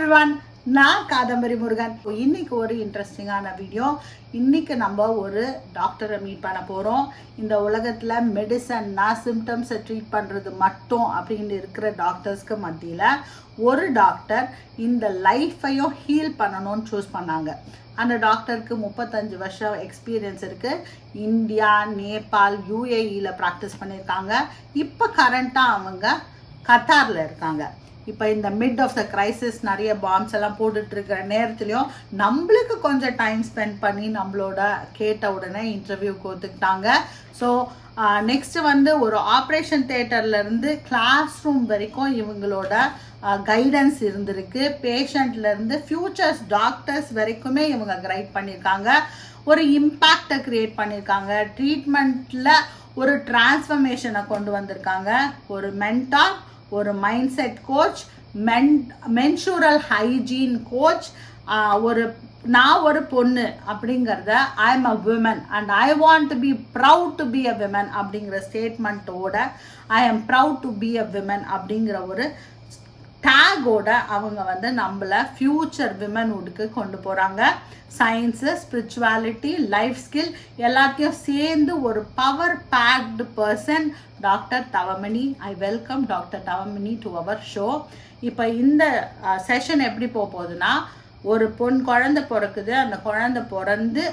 Everyone, நான் காதம்பரி முருகன். இன்னைக்கு ஒரு இன்ட்ரெஸ்டிங்கான வீடியோ. இன்னைக்கு நம்ம ஒரு டாக்டரை மீட் பண்ண போகிறோம். இந்த உலகத்தில் மெடிசன்னா சிம்டம்ஸை ட்ரீட் பண்ணுறது மட்டும் அப்படின்னு இருக்கிற டாக்டர்ஸ்க்கு மத்தியில் ஒரு டாக்டர் இந்த லைஃப்பையும் ஹீல் பண்ணணும்னு சூஸ் பண்ணாங்க. அந்த டாக்டருக்கு 35 வருஷம் எக்ஸ்பீரியன்ஸ் இருக்குது. இந்தியா, நேபாள், யூஏஇயில் ப்ராக்டிஸ் பண்ணியிருக்காங்க. இப்போ கரண்ட்டாக அவங்க கத்தாரில் இருக்காங்க. இப்போ இந்த மிட் ஆஃப் த கிரைசிஸ் நிறைய பாம்ஸ் எல்லாம் போட்டுட்ருக்கிற நேரத்துலையும் நம்மளுக்கு கொஞ்சம் டைம் ஸ்பெண்ட் பண்ணி நம்மளோட கேட்ட உடனே இன்டர்வியூக்கு ஒத்துக்கிட்டாங்க. ஸோ நெக்ஸ்ட்டு ஒரு ஆப்ரேஷன் தேட்டர்லேருந்து கிளாஸ் ரூம் வரைக்கும் இவங்களோட கைடன்ஸ் இருந்திருக்கு. பேஷண்ட்லேருந்து ஃப்யூச்சர்ஸ் டாக்டர்ஸ் வரைக்குமே இவங்க கைட் பண்ணியிருக்காங்க. ஒரு இம்பேக்டை க்ரியேட் பண்ணியிருக்காங்க. ட்ரீட்மெண்ட்டில் ஒரு டிரான்ஸ்ஃபர்மேஷனை கொண்டு வந்திருக்காங்க. ஒரு மென்டார், ஒரு mind set coach, menstrual hygiene coach, நான் ஒரு பொண்ணு அப்படிங்கிறத I am a woman and I want to be proud to be a women அப்படிங்கிற ஸ்டேட்மெண்ட்டோட I am proud to be a women அப்படிங்கிற ஒரு டேகோட அவங்க நம்மளை ஃப்யூச்சர் விமன்வுட்டுக்கு கொண்டு போகிறாங்க. சயின்ஸு, ஸ்பிரிச்சுவாலிட்டி, லைஃப் ஸ்கில் எல்லாத்தையும் சேர்ந்து ஒரு power packed person doctor Thavamani. I welcome doctor Thavamani to our show. இப்போ இந்த செஷன் எப்படி போகுதுன்னா, ஒரு குழந்தை பிறக்குது. அந்த குழந்தை பிறந்து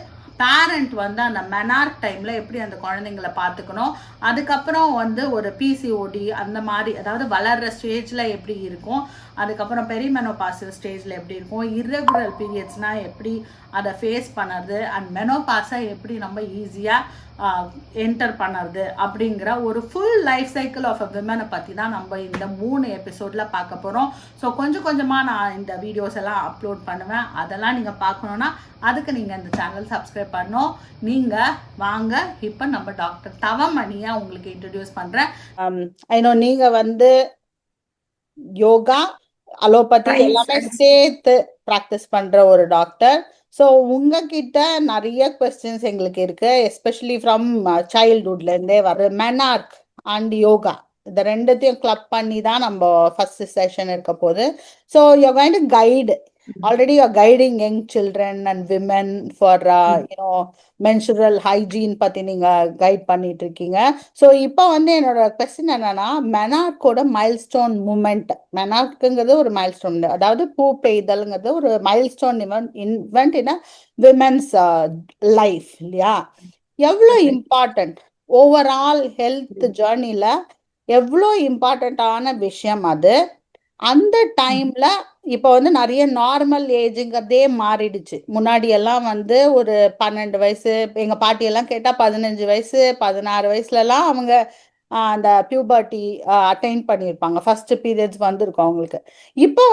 பேரண்ட் அந்த மெனார்க் டைமில் எப்படி அந்த குழந்தைங்களை பார்த்துக்கணும், அதுக்கப்புறம் ஒரு பிசிஓடி அந்த மாதிரி, அதாவது வளர்கிற ஸ்டேஜில் எப்படி இருக்கும், அதுக்கப்புறம் பெரிமெனோபாசல் ஸ்டேஜில் எப்படி இருக்கும், இர்ரெகுலர் பீரியட்ஸ்னால் எப்படி அதை ஃபேஸ் பண்ணுறது, அண்ட் மெனோபாஸை எப்படி நம்ம ஈஸியாக என்டர் பண்ணுறது அப்படிங்கிற ஒரு full life cycle of a விமனை பற்றி தான் நம்ம இந்த 3 எபிசோடில் பார்க்க போகிறோம். ஸோ கொஞ்சம் கொஞ்சமாக நான் இந்த வீடியோஸ் எல்லாம் அப்லோட் பண்ணுவேன். அதெல்லாம் நீங்கள் பார்க்கணுன்னா அதுக்கு நீங்கள் இந்த சேனல் சப்ஸ்கிரைப் பண்ணணும். நீங்கள் வாங்க, இப்போ நம்ம டாக்டர் தவமணியை உங்களுக்கு இன்ட்ரடியூஸ் பண்ணுறேன். நீங்கள் யோகா, அலோபதி எல்லாமே சேர்த்து ப்ராக்டிஸ் பண்ணுற ஒரு டாக்டர். ஸோ உங்ககிட்ட நிறைய கொஸ்டின்ஸ் எங்களுக்கு இருக்கு, எஸ்பெஷலி ஃப்ரம் சைல்ட்ஹுட்லேருந்தே வர மெனார்க் அண்ட் யோகா, இந்த ரெண்டுத்தையும் கிளப் பண்ணி தான் நம்ம ஃபர்ஸ்ட் செஷன் இருக்க போகுது. So you are going to guide, already you are guiding young children and women for menstrual hygiene பத்தி நீங்க கைட் பண்ணிட்டு இருக்கீங்க. ஸோ இப்போ என்னோட கொஸ்டின் என்னன்னா, மெனார்க்கோட மைல்ஸ்டோன் மூமெண்ட். மெனார்க்குங்கிறது ஒரு மைல்ஸ்டோன், அதாவது பூ பெய்தல்ங்கிறது ஒரு மைல்ஸ்டோன் இவெண்ட் இன் விமென்ஸ் லைஃப் இல்லையா? எவ்வளோ இம்பார்ட்டன்ட் ஓவரால் ஹெல்த் ஜேர்னில, எவ்வளோ இம்பார்ட்டண்ட்டான விஷயம் அது. அந்த டைம்ல இப்போ நிறைய நார்மல் ஏஜுங்கிறதே மாறிடுச்சு. முன்னாடி எல்லாம் ஒரு 12 வயசு, எங்க பாட்டி எல்லாம் கேட்டா 15 வயசு 16 வயசுலலாம் அவங்க அந்த பியூபர்ட்டி அட்டைன் பண்ணியிருப்பாங்க. ஃபர்ஸ்ட் பீரியட்ஸ் வந்திருக்கும் அவங்களுக்கு. இப்போ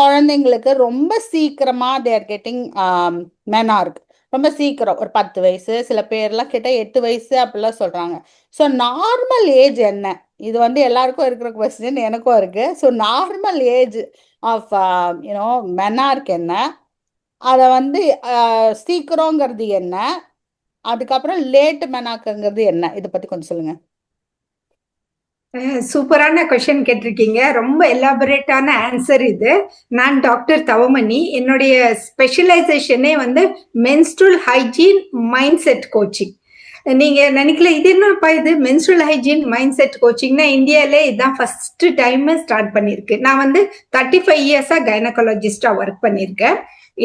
குழந்தைங்களுக்கு ரொம்ப சீக்கிரமா தேர் கெட்டிங் மெனார்க், ரொம்ப சீக்கிரம், ஒரு 10 வயசு, சில பேர்லாம் கேட்டால் 8 வயசு அப்படிலாம் சொல்றாங்க. ஸோ நார்மல் ஏஜ் என்ன? இது எல்லாருக்கும் இருக்கிற கொஸ்டின், எனக்கும் இருக்கு. So normal age of menarche என்ன, அதை சீக்கிரங்கிறது என்ன, அதுக்கப்புறம் லேட் மெனார்க்குங்கிறது என்ன, இதை பத்தி கொஞ்சம் சொல்லுங்க. சூப்பரான கொஸ்டின் கேட்டிருக்கீங்க. ரொம்ப எலாபரேட்டான ஆன்சர் இது. நான் டாக்டர் தவமணி. என்னுடைய ஸ்பெஷலைசேஷனே menstrual hygiene mind set coaching. நீங்க நினைக்கல இது என்னப்பா இது மென்ஸ்ட்ரல் ஹைஜீன் மைண்ட் செட் கோச்சிங்னா, இந்தியாவிலே இதுதான் ஃபர்ஸ்ட் டைம் ஸ்டார்ட் பண்ணிருக்கு. நான் 35 இயர்ஸா கைனகாலஜிஸ்டா ஒர்க் பண்ணியிருக்கேன்.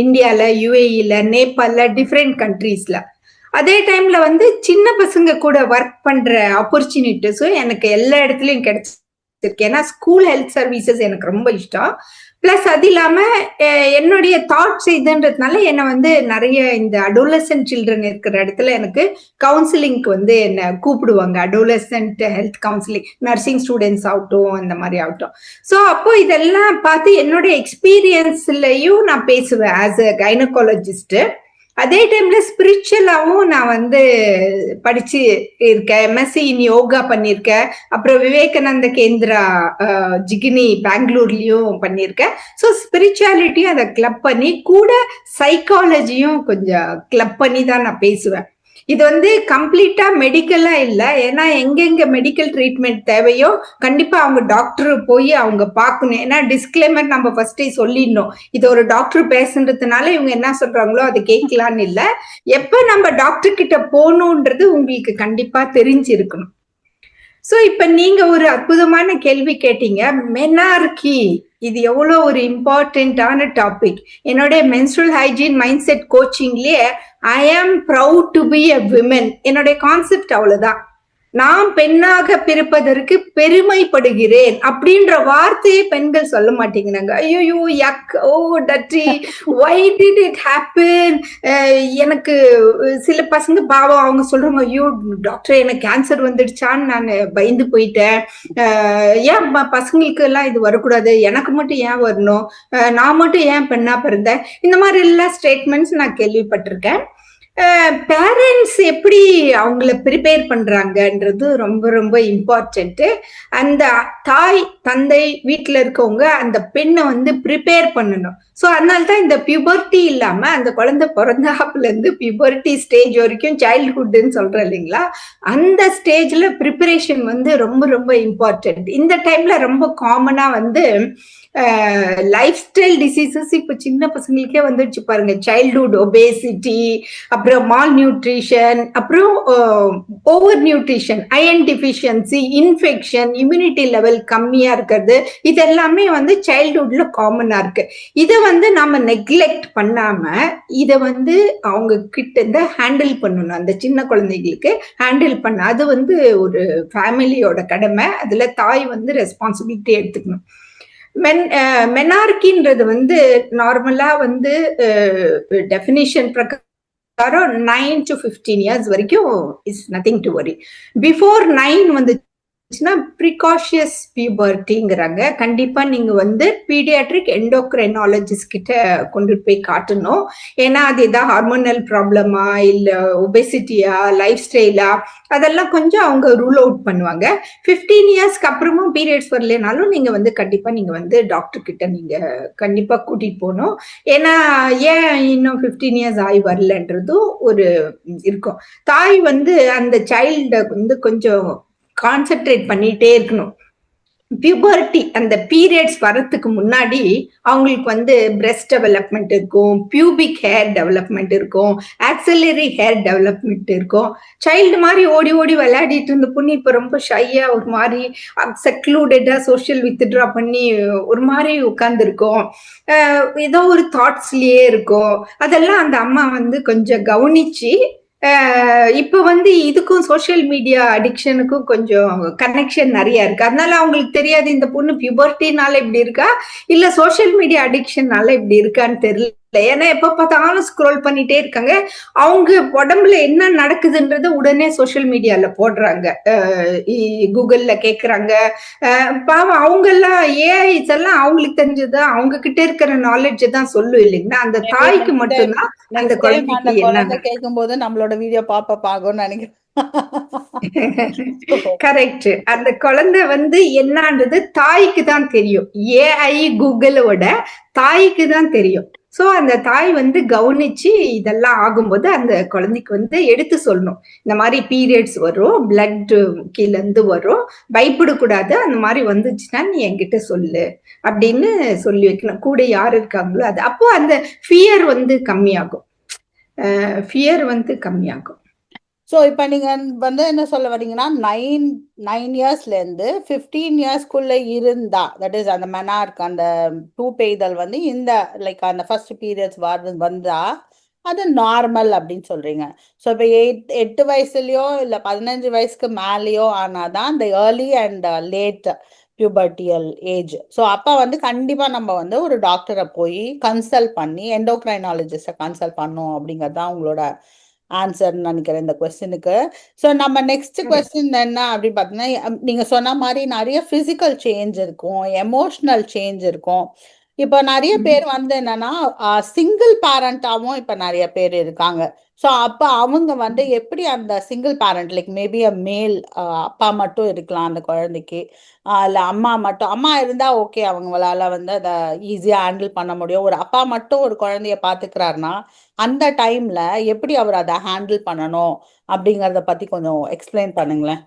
இந்தியால, யூஏஇல, நேபாள்ல, டிஃப்ரெண்ட் கண்ட்ரீஸ்ல. அதே டைம்ல சின்ன பசங்க கூட ஒர்க் பண்ற ஆப்பர்ச்சுனிட்டிஸும் எனக்கு எல்லா இடத்துலயும் கிடைச்சிருக்கு. ஏன்னா ஸ்கூல் ஹெல்த் சர்வீசஸ் எனக்கு ரொம்ப இஷ்டம். பிளஸ் அது இல்லாம என்னுடைய தாட்ஸ் இதுன்றதுனால என்னை நிறைய இந்த அடோலசன்ட் சில்ட்ரன் இருக்கிற இடத்துல எனக்கு கவுன்சிலிங்க்கு என்ன கூப்பிடுவாங்க. Adolescent health counselling, nursing students ஆகட்டும், அந்த மாதிரி ஆகட்டும். ஸோ அப்போ இதெல்லாம் பார்த்து என்னுடைய எக்ஸ்பீரியன்ஸ்லயும் நான் பேசுவேன் ஆஸ் அ கைனகாலஜிஸ்ட். அதே டைம்ல ஸ்பிரிச்சுவலாவும் நான் படிச்சு இருக்கேன். எம்எஸ்சி இன் யோகா பண்ணியிருக்கேன். அப்புறம் விவேகானந்த கேந்திரா ஜிகினி பெங்களூர்லயும் பண்ணியிருக்கேன். ஸோ ஸ்பிரிச்சுவாலிட்டியும் அதை கிளப் பண்ணி, கூட சைக்காலஜியும் கொஞ்சம் கிளப் பண்ணி தான் நான் பேசுவேன். இது வந்து கம்ப்ளீட்டா மெடிக்கலா இல்ல. ஏன்னா எங்கெங்க மெடிக்கல் ட்ரீட்மெண்ட் தேவையோ கண்டிப்பா அவங்க டாக்டர் போய் அவங்க பார்க்கணும். ஏன்னா டிஸ்க்ளைமர் நம்ம ஃபர்ஸ்டே சொல்லிடணும். இது ஒரு டாக்டர் பேசுறதுனால இவங்க என்ன சொல்றாங்களோ அதை கேட்கலான்னு இல்ல. எப்ப நம்ம டாக்டர் கிட்ட போகணுன்றது உங்களுக்கு கண்டிப்பா தெரிஞ்சிருக்கணும். சோ இப்ப நீங்க ஒரு அற்புதமான கேள்வி கேட்டீங்க. மெனார்கி இது எவ்வளவு ஒரு இம்பார்ட்டன்டான டாபிக். என்னுடைய மென்ஸ்ட்ரல் ஹைஜீன் மைண்ட் செட் கோச்சிங்லயே I am proud to be a woman என்னுடைய கான்செப்ட் அவ்வளவுதான். நான் பெண்ணாக பிறப்பதற்கு பெருமைப்படுகிறேன் அப்படின்ற வார்த்தையை பெண்கள் சொல்ல மாட்டேங்கிறாங்க. ஐயோ யக், ஓ டட்டி, வை டிட் இட் ஹேப்பன். எனக்கு சில பசங்க பாவம் அவங்க சொல்றாங்க, ஐயோ டாக்டர் எனக்கு கேன்சர் வந்துடுச்சான்னு நான் பயந்து போயிட்டேன். ஏன் பசங்களுக்கு எல்லாம் இது வரக்கூடாது, எனக்கு மட்டும் ஏன் வரணும், நான் மட்டும் ஏன் பெண்ணா பிறந்தேன், இந்த மாதிரி எல்லாம் ஸ்டேட்மெண்ட்ஸ் நான் கேள்விப்பட்டிருக்கேன். பேரண்ட்ஸ் எப்படி அவங்கள ப்ரிப்பேர் பண்றாங்கன்றது ரொம்ப ரொம்ப இம்பார்ட்டன்ட். அந்த தாய் தந்தை வீட்டுல இருக்கவங்க அந்த பெண்ணை வந்து ப்ரிப்பேர் பண்ணணும். ஸோ அதனால்தான் இந்த பியூபர்ட்டி இல்லாம அந்த குழந்தை பிறந்தாப்புல இருந்து பியூபர்ட்டி ஸ்டேஜ் வரைக்கும் சைல்ட்ஹுட்னு சொல்றோம் இல்லைங்களா, அந்த ஸ்டேஜ்ல ப்ரிப்பரேஷன் வந்து ரொம்ப ரொம்ப இம்பார்ட்டன்ட். இந்த டைம்ல ரொம்ப காமனா வந்து லைஃப் ஸ்டைல் டிசீசஸ் இப்ப சின்ன பசங்களுக்கே வந்துடுச்சு பாருங்க. சைல்ட்ஹுட் ஒபேசிட்டி, அப்புறம் மால் நியூட்ரிஷன், அப்புறம் over nutrition, iron deficiency, infection, immunity level கம்மியா இருக்கிறது, இது எல்லாமே வந்து சைல்ட்ஹுட்ல காமனா இருக்கு. இதை வந்து நம்ம நெக்லெக்ட் பண்ணாம இதை வந்து அவங்க கிட்ட இருந்து ஹேண்டில் பண்ணணும். அந்த சின்ன குழந்தைகளுக்கு ஹேண்டில் பண்ண அது வந்து ஒரு ஃபேமிலியோட கடமை. அதுல தாய் வந்து ரெஸ்பான்சிபிலிட்டி எடுத்துக்கணும். மெனார்கின்றது வந்து நார்மலா வந்து டெஃபினிஷன் பிரகாரம் 9 to 15 years வரைக்கும் இஸ் நத்திங் டு வரி. பிஃபோர் 9 வந்து ப்ரிகாஷியஸ் பியூபர்ட்டிங்கிறாங்க. கண்டிப்பா நீங்க வந்து பீடியாட்ரிக் எண்டோக்ரைனாலஜிஸ்ட் கிட்ட கொண்டு போய் காட்டணும். ஏன்னா அது ஏதாவது ஹார்மோனல் ப்ராப்ளமா இல்ல ஒபேசிட்டியா லைஃப் ஸ்டைலா அதெல்லாம் கொஞ்சம் அவங்க ரூல் அவுட் பண்ணுவாங்க. 15 இயர்ஸ்க்கு அப்புறமும் பீரியட்ஸ் வரலனாலும் நீங்க வந்து கண்டிப்பா நீங்க வந்து டாக்டர் கிட்ட நீங்க கண்டிப்பா கூட்டிட்டு போகணும். ஏன்னா ஏன் இன்னும் 15 இயர்ஸ் ஆகி வரலன்றதும் ஒரு இருக்கும். தாய் வந்து அந்த சைல்ட வந்து கொஞ்சம் கான்சென்ட்ரேட் பண்ணிட்டே இருக்கணும். பியூபர்ட்டி அந்த பீரியட்ஸ் வரத்துக்கு முன்னாடி அவங்களுக்கு வந்து பிரெஸ்ட் டெவலப்மெண்ட் இருக்கும், பியூபிக் ஹேர் டெவலப்மெண்ட் இருக்கும், ஆக்சிலரி ஹேர் டெவலப்மெண்ட் இருக்கும். சைல்டு மாதிரி ஓடி ஓடி விளையாடிட்டு இருந்த பொண்ணு இப்ப ரொம்ப ஷையா ஒரு மாதிரி செக்லூடடா சோஷியல் வித்ட்ரா பண்ணி ஒரு மாதிரி உட்கார்ந்து இருக்கும். ஏதோ ஒரு தாட்ஸ்லயே இருக்கும். அதெல்லாம் அந்த அம்மா வந்து கொஞ்சம் கவனிச்சு இப்ப வந்து இதுக்கும் சோசியல் மீடியா அடிக்ஷனுக்கும் கொஞ்சம் கனெக்ஷன் நிறைய இருக்கு. அதனால அவங்களுக்கு தெரியாது இந்த பொண்ணு பியூபர்ட்டினால இப்படி இருக்கா இல்ல சோசியல் மீடியா அடிக்ஷன்னால இப்படி இருக்கான்னு தெரியல. ஏன்னா எப்ப பார்த்தாலும் ஸ்க்ரோல் பண்ணிட்டே இருக்காங்க. அவங்க உடம்புல என்ன நடக்குதுன்றத உடனே சோசியல் மீடியால போடுறாங்க, கூகுள்ல கேக்குறாங்க. பாவம் அவங்க எல்லாம் ஏஐஸ் எல்லாம் அவங்களுக்கு தெரிஞ்சது அவங்க கிட்ட இருக்கிற நாலேஜ் தான் சொல்லும் இல்லைங்களா. அந்த தாய்க்கு மட்டும்தான் அந்த குழந்தைக்கு என்ன கேட்கும் போது நம்மளோட வீடியோ பாப்ப ஆகும்னு நினைக்கிறேன். கரெக்ட். அந்த குழந்தை வந்து என்னன்றது தாய்க்கு தான் தெரியும். ஏஐ கூகுளோட தாய்க்கு தான் தெரியும். சோ அந்த தாய் வந்து கவனிச்சு இதெல்லாம் ஆகும்போது அந்த குழந்தைக்கு வந்து எடுத்து சொல்லணும். இந்த மாதிரி பீரியட்ஸ் வரும், பிளட் கீழ இருந்து வரும், பயப்படக்கூடாது, அந்த மாதிரி வந்துச்சுன்னா நீ என்கிட்ட சொல்லு அப்படின்னு சொல்லி வைக்கணும். கூட யார் இருக்காங்களோ அது. அப்போ அந்த ஃபியர் வந்து கம்மியாகும். ஸோ இப்போ நீங்கள் வந்து என்ன சொல்ல வரீங்கன்னா 9 இயர்ஸ்ல இருந்து 15 இயர்ஸ்க்குள்ள இருந்தா, தட் இஸ் அந்த மெனார்க் அந்த பெய்தல் வந்து இந்த லைக் அந்த ஃபர்ஸ்ட் பீரியட்ஸ் வந்தா அது நார்மல் அப்படின்னு சொல்றீங்க. ஸோ இப்போ 8 வயசுலயோ இல்லை 15 வயசுக்கு மேலேயோ ஆனாதான் இந்த early and late pubertal age. So அப்போ வந்து கண்டிப்பாக நம்ம வந்து ஒரு டாக்டரை போய் கன்சல்ட் பண்ணி எண்டோக்ரைனாலஜிஸ்டை கன்சல்ட் பண்ணோம் அப்படிங்கிறது தான் உங்களோட ஆன்சர் நினைக்கிறேன் இந்த கொஸ்டினுக்கு. ஸோ நம்ம நெக்ஸ்ட் கொஸ்டின் என்ன அப்படின்னு பார்த்தீங்கன்னா, நீங்க சொன்ன மாதிரி நிறைய பிசிக்கல் சேஞ்ச் இருக்கும், எமோஷனல் சேஞ்ச் இருக்கும். இப்போ நிறைய பேர் வந்து என்னன்னா சிங்கிள் பேரண்டாவும் இப்ப நிறைய பேர் இருக்காங்க. ஸோ அப்ப அவங்க வந்து எப்படி அந்த single parent like maybe a மேல் அப்பா மட்டும் இருக்கலாம் அந்த குழந்தைக்கு, இல்ல அம்மா மட்டும், அம்மா இருந்தா ஓகே அவங்களால வந்து அதை ஈஸியா ஹேண்டில் பண்ண முடியும். ஒரு அப்பா மட்டும் ஒரு குழந்தைய பாத்துக்கிறாருன்னா அந்த டைம்ல எப்படி அவர் அதை ஹேண்டில் பண்ணணும் அப்படிங்கறத பத்தி கொஞ்சம் எக்ஸ்பிளைன் பண்ணுங்களேன்.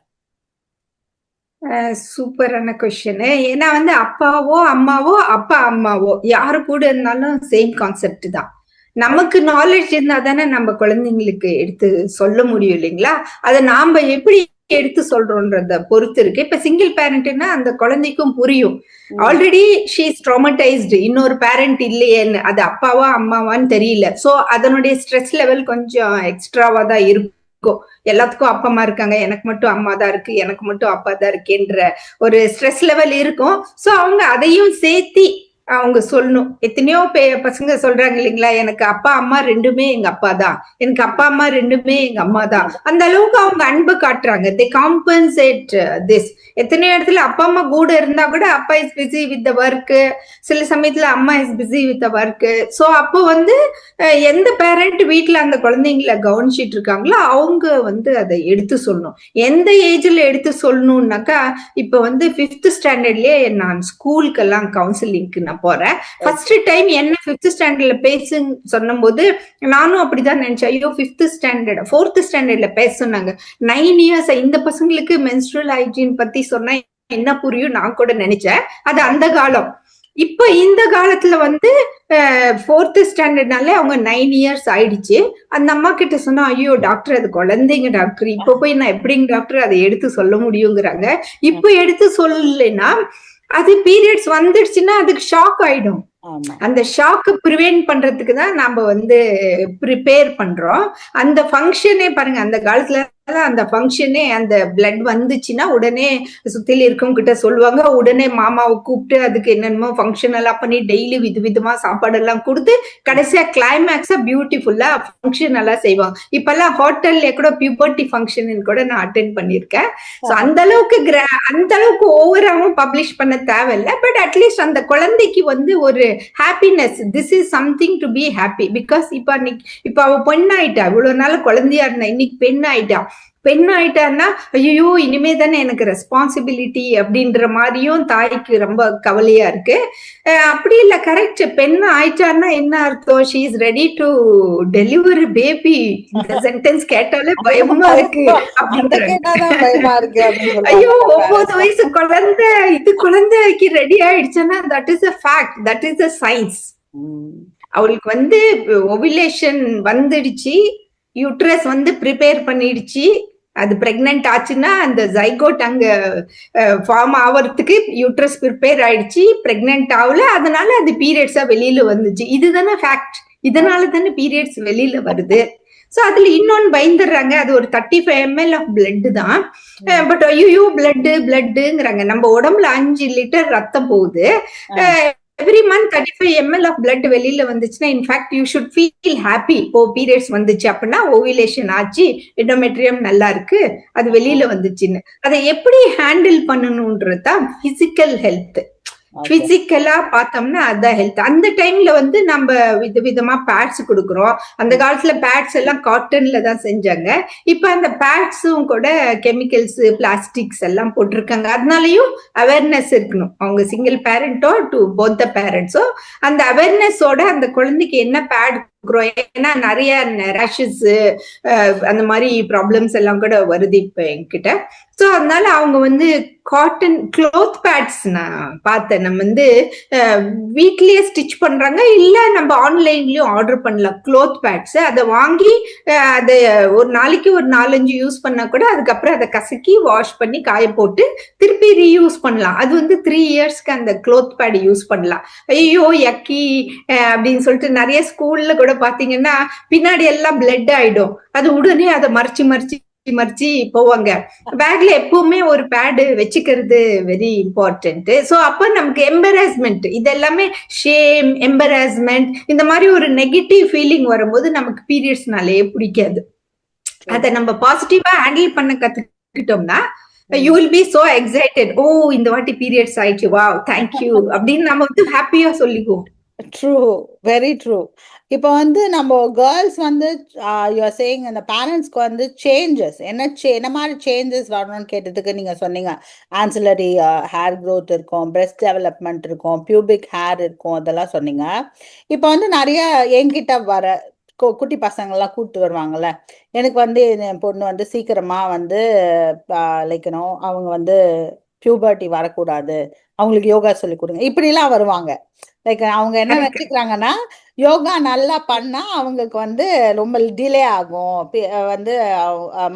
சூப்பரான கொஸ்டின். ஏன்னா வந்து அப்பாவோ அம்மாவோ அப்பா அம்மாவோ யாரு கூட இருந்தாலும் சேம் கான்செப்ட் தான். நமக்கு நாலேஜ் இருந்தா தானே நம்ம குழந்தைங்களுக்கு எடுத்து சொல்ல முடியும் இல்லைங்களா? அதை நாம எப்படி எடுத்து சொல்றோன்றத பொறுத்து இருக்கு. இப்ப சிங்கிள் பேரண்ட்னா அந்த குழந்தைக்கும் புரியும். ஆல்ரெடி ஷீ இஸ் ட்ராமடைஸ்டு, இன்னொரு பேரண்ட் இல்லையேன்னு. அது அப்பாவா அம்மாவான்னு தெரியல. சோ அதனுடைய ஸ்ட்ரெஸ் லெவல் கொஞ்சம் எக்ஸ்ட்ராவா தான் இருக்கும். எல்லாத்துக்கும் அப்பா அம்மா இருக்காங்க, எனக்கு மட்டும் அம்மா தான் இருக்கு, எனக்கு மட்டும் அப்பா தான் இருக்குன்ற ஒரு ஸ்ட்ரெஸ் லெவல் இருக்கும். சோ அவங்க அதையும் சேர்த்தி அவங்க சொல்லணும். எத்தனையோ பசங்க சொல்றாங்க இல்லைங்களா, எனக்கு அப்பா அம்மா ரெண்டுமே எங்க அப்பா தான், எனக்கு அப்பா அம்மா ரெண்டுமே எங்க அம்மா தான். அந்த அளவுக்கு அவங்க அன்பு காட்டுறாங்க. தே காம்பன்சேட் திஸ். எத்தனையோ இடத்துல அப்பா அம்மா கூட இருந்தா கூட அப்பா is busy with the work, சில சமயத்துல அம்மா is busy with the work. So அப்போ வந்து எந்த பேரண்ட் வீட்டுல அந்த குழந்தைங்களை கவனிச்சிட்டு இருக்காங்களோ அவங்க வந்து அதை எடுத்து சொல்லணும். எந்த ஏஜ்ல எடுத்து சொல்லணும்னாக்கா, இப்ப வந்து 5th ஸ்டாண்டர்ட்லயே நான் ஸ்கூலுக்கெல்லாம் கவுன்சிலிங்க்கு நான் போறேன். ஃபர்ஸ்ட் டைம் என்ன 5th ஸ்டாண்டர்ட்ல பேசுன்னு சொன்னும் போது நானும் அப்படிதான் நினைச்சேன். ஐயோ 5th ஸ்டாண்டர்ட் 4th ஸ்டாண்டர்ட்ல பேச சொன்னாங்க. 9 இயர்ஸ் இந்த பசங்களுக்கு மென்ஸ்ட்ரல் ஹைஜீன் பத்தி சொன்னா என்ன புரியும் நான் கூட நினைச்சேன். அது அந்த காலம். இப்ப இந்த காலத்துல வந்து 4th ஸ்டாண்டர்ட்னாலே அவங்க 9 இயர்ஸ் ஆயிடுச்சு. அந்த அம்மா கிட்ட சொன்னா, ஐயோ டாக்டர் அது குழந்தைங்க டாக்டர், இப்ப போய் நான் எப்படிங்க டாக்டர் அதை எடுத்து சொல்ல முடியுங்கிறாங்க. இப்ப எடுத்து சொல்லலைன்னா அது பீரியட்ஸ் வந்துடுச்சுன்னா அதுக்கு ஷாக் ஆயிடும். அந்த ஷாக்கு ப்ரிவென்ட் பண்றதுக்கு தான் நாம வந்து ப்ரிப்பேர் பண்றோம். அந்த ஃபங்க்ஷனே பாருங்க, அந்த காலத்துல அந்த ஃபங்க்ஷனே அந்த பிளட் வந்துச்சுன்னா உடனே சுத்தில இருக்கவங்க கிட்ட சொல்லுவாங்க, உடனே மாமாவை கூப்பிட்டு அதுக்கு என்னென்னமோ ஃபங்க்ஷன் எல்லாம் பண்ணி டெய்லி விதவிதமா சாப்பாடு எல்லாம் கொடுத்து கடைசியா கிளைமேக்ஸா பியூட்டிஃபுல்லா ஃபங்க்ஷன் எல்லாம் செய்வாங்க. இப்பெல்லாம் ஹோட்டல்ல கூட பியூபர்ட்டி ஃபங்க்ஷன் கூட நான் அட்டென்ட் பண்ணிருக்கேன். அந்த அளவுக்கு ஓவராவும் பப்ளிஷ் பண்ண தேவையில்லை. பட் அட்லீஸ்ட் அந்த குழந்தைக்கு வந்து ஒரு happiness, this is something to be happy. Because இப்ப அவ பெண்ணாயிட்டா, இவ்வளவு நாள் குழந்தையா இருந்தா, இன்னைக்கு பெண் ஆயிட்டான்னா ஐயோ இனிமே தானே எனக்கு ரெஸ்பான்சிபிலிட்டி அப்படின்ற மாதிரியும் தாய்க்கு ரொம்ப கவலையா இருக்கு. அப்படி இல்ல, கரெக்ட். பெண் ஆயிட்டான்னா என்ன அர்த்தம்? She is ready to deliver baby. இந்த சென்டென்ஸ் கேட்டாலே பயமா இருக்கு. ஐயோ 9 வயசு குழந்தை இது குழந்தைக்கு ரெடி ஆயிடுச்சுன்னா that is a fact, that is a science. அவளுக்கு வந்து ஓவிலேஷன் வந்துடுச்சு, யூட்ரஸ் வந்து ப்ரிப்பேர் பண்ணிடுச்சு, அது பிரெக்னன்ட் ஆச்சுன்னா அந்த ஜைகோட் அங்க ஃபார்ம் ஆவறதுக்கு யூட்ரஸ் ப்ரிப்பேர் ஆயிடுச்சு, பிரெக்னன்ட் ஆகல, அதனால அது பீரியட்ஸா வெளியில வந்துச்சு. இதுதானே ஃபேக்ட். இதனால தானே பீரியட்ஸ் வெளியில வருது. சோ அதுல இன்னொன்னு பயந்துடுறாங்க, அது ஒரு 35 ml ஆஃப் பிளட் தான். பட் ஐயோ பிளட்டுங்கிறாங்க. நம்ம உடம்புல 5 லிட்டர் ரத்தம் போகுது. Every month 35 ml of blood வெளியில வந்துச்சுன்னா in fact you should feel happy. இப்போ பீரியட்ஸ் வந்துச்சு அப்படின்னா ஓவிலேஷன் ஆச்சு, எண்டோமெட்ரியம் நல்லா இருக்கு, அது வெளியில வந்துச்சுன்னு. அதை எப்படி ஹேண்டில் பண்ணணும்ன்றது தான் பிசிக்கல் ஹெல்த். பிசிக்கலா பார்த்தோம்னா அதான் ஹெல்த். அந்த டைம்ல வந்து நம்ம விதவிதமா பேட்ஸ் கொடுக்குறோம். அந்த காலத்துல பேட்ஸ் எல்லாம் காட்டன்ல தான் செஞ்சாங்க. இப்ப அந்த பேட்ஸும் கூட கெமிக்கல்ஸ், பிளாஸ்டிக்ஸ் எல்லாம் போட்டிருக்காங்க. அதனாலயும் அவேர்னஸ் இருக்கணும். அவங்க சிங்கிள் பேரண்டோ டு போத் த பேரண்ட்ஸோ அந்த அவேர்னஸோட அந்த குழந்தைக்கு என்ன பேட் கொடுக்குறோம். ஏன்னா நிறைய ரேஷஸ் அந்த மாதிரி ப்ராப்ளம்ஸ் எல்லாம் கூட வருது இப்ப என்கிட்ட. ஸோ அதனால அவங்க வந்து காட்டன் க்ளோத் பேட்ஸ் நான் பார்த்தேன். நம்ம வந்து வீட்லயே ஸ்டிச் பண்றாங்க, இல்ல நம்ம ஆன்லைன்லயும் ஆர்டர் பண்ணலாம் க்ளோத் பேட்ஸ். அதை வாங்கி அதை ஒரு நாளைக்கு ஒரு 4-5 யூஸ் பண்ணா கூட அதுக்கப்புறம் அதை கசக்கி வாஷ் பண்ணி காய போட்டு திருப்பி ரீயூஸ் பண்ணலாம். அது வந்து 3 இயர்ஸ்க்கு அந்த க்ளோத் பேட் யூஸ் பண்ணலாம். ஐயோ யக்கி அப்படின்னு சொல்லிட்டு நிறைய ஸ்கூல்ல கூட பாத்தீங்கன்னா பின்னாடி எல்லாம் பிளட் ஆயிடும். அது உடனே அதை மறைச்சு போவாங்க. பேக்ல எப்பவுமே ஒரு பேடு வச்சுக்கிறது வெரி இம்பார்ட்டன்ட். சோ அப்ப நமக்கு எம்பராஸ்மெண்ட், இது எல்லாமே ஷேம், எம்பராஸ்மெண்ட், இந்த மாதிரி ஒரு நெகட்டிவ் ஃபீலிங் வரும்போது நமக்கு பீரியட்ஸ்னாலே பிடிக்காது. அதை நம்ம பாசிட்டிவா ஹேண்டில் பண்ண கத்துக்கிட்டோம்னா you will be so excited. ஓ இந்த வாட்டி பீரியட்ஸ் ஆயிடுச்சு, வாவ் தேங்க்யூ அப்படின்னு நம்ம வந்து ஹாப்பியா சொல்லிக்குவோம். True, very true. இப்போ வந்து நம்ம கேர்ள்ஸ் வந்து யூஆர் சேயிங் அந்த பேரண்ட்ஸ்க்கு வந்து சேஞ்சஸ் என்ன மாதிரி சேஞ்சஸ் வரணும்னு கேட்டதுக்கு நீங்க சொன்னீங்க ஆன்சிலரி ஹேர் growth இருக்கும், breast டெவலப்மெண்ட் இருக்கும், பியூபிக் ஹேர் இருக்கும், அதெல்லாம் சொன்னீங்க. இப்போ வந்து நிறைய என்கிட்ட வர குட்டி பசங்கள்லாம் கூப்பிட்டு வருவாங்கல்ல, எனக்கு வந்து என் பொண்ணு வந்து சீக்கிரமா வந்து லைக்கணும் அவங்க வந்து பியூபர்ட்டி வரக்கூடாது, அவங்களுக்கு யோகா சொல்லி கொடுங்க, இப்படிலாம் வருவாங்க. லைக் அவங்க என்ன கரெக்ட். நினைச்சுக்கிறாங்கன்னா யோகா நல்லா பண்ணா அவங்களுக்கு வந்து ரொம்ப டிலே ஆகும், வந்து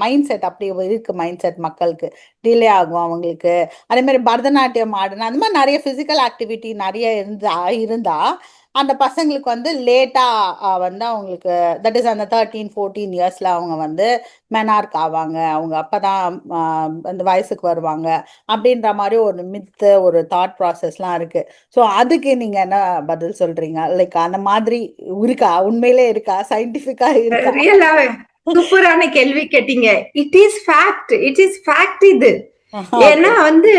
மைண்ட் செட் அப்படி இருக்கு, மைண்ட் செட் மக்களுக்கு டிலே ஆகும் அவங்களுக்கு. அதே மாதிரி பரதநாட்டியம் ஆடுனா அந்த மாதிரி நிறைய பிசிக்கல் ஆக்டிவிட்டி நிறைய இருந்தா அந்த பசங்களுக்கு வந்து லேட்டா வந்து அவங்களுக்கு தட் இஸ் அந்த 13-14 இயர்ஸ்ல அவங்க வந்து மெனார்க் ஆவாங்க, அவங்க அப்பதான் அந்த வயசுக்கு வருவாங்க அப்படின்ற மாதிரி ஒரு மித்து, ஒரு தாட் ப்ராசஸ்லாம் இருக்கு. ஸோ அதுக்கு நீங்க என்ன பதில் சொல்றீங்க? லைக் அந்த மாதிரி இருக்கா, உண்மையிலே இருக்கா, சயின்டிபிக்கா இருக்கா? ரியலாவே சூப்பரான கேள்வி கேட்டீங்க. இட் இஸ் ஃபேக்ட் இது. ஏன்னா ஓகே. வந்து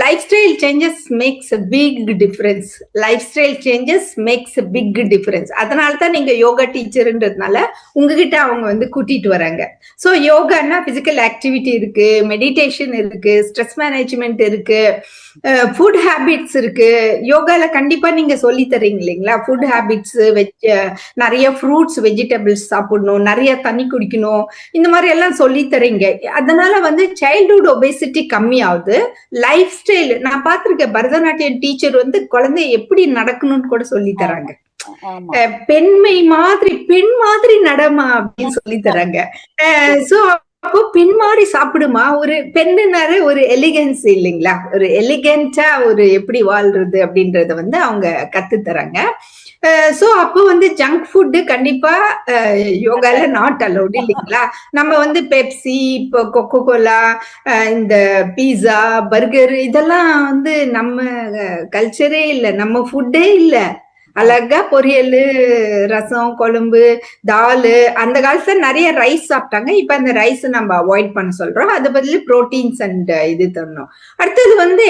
lifestyle changes makes a big difference. Lifestyle changes makes a big difference. அதனால தான் நீங்க யோகா டீச்சர்ன்றதுனால உங்ககிட்ட அவங்க வந்து கூட்டிட்டு வராங்க. ஸோ யோகான்னா பிசிக்கல் ஆக்டிவிட்டி இருக்கு, மெடிடேஷன் இருக்கு, ஸ்ட்ரெஸ் மேனேஜ்மெண்ட் இருக்கு, ஃபுட் ஹேபிட்ஸ் இருக்கு. யோகால கண்டிப்பா நீங்க சொல்லி தரீங்க இல்லைங்களா? ஃபுட் ஹேபிட்ஸ் நிறைய ஃப்ரூட்ஸ் வெஜிடபிள்ஸ் சாப்பிடணும், நிறைய தண்ணி குடிக்கணும், இந்த மாதிரி எல்லாம் சொல்லி தரீங்க. அதனால வந்து சைல்ட்ஹுட் ஒபேசிட்டி கம்மி ஆகுது. லைஃப் ஸ்டைல் நான் பார்த்திருக்கேன், பரதநாட்டியம் டீச்சர் வந்து குழந்தை எப்படி நடக்கணும்னு கூட சொல்லி தராங்க. ஆமா. பெண் மாதிரி நடமா அப்படின்னு சொல்லி தராங்க. சோ அப்போ பெண் மாதிரி சாப்பிடுமா, ஒரு பெண்ணுனாரு ஒரு எலிகன்ஸ் இல்லைங்களா, ஒரு எலிகென்ட்டா ஒரு எப்படி வாழ்றது அப்படின்றத வந்து அவங்க கத்து தராங்க. சோ அப்போ வந்து ஜங்க் ஃபுட் கண்டிப்பா யோகால நாட் அலௌட் இல்லைங்களா? நம்ம வந்து பெப்சி, இப்போ கொக்கோ கோலா, இந்த பீஸா, பர்கர் இதெல்லாம் வந்து நம்ம கல்ச்சரே இல்ல, நம்ம ஃபுட்டே இல்ல. அழகா பொரியல், ரசம், குழம்பு, தால். அந்த காலத்துல நிறைய ரைஸ் சாப்பிட்டாங்க, இப்ப அந்த ரைஸ் நம்ம அவாய்ட் பண்ண சொல்றோம். அது பதில் புரோட்டீன்ஸ் அண்ட் இது தரணும். அடுத்தது வந்து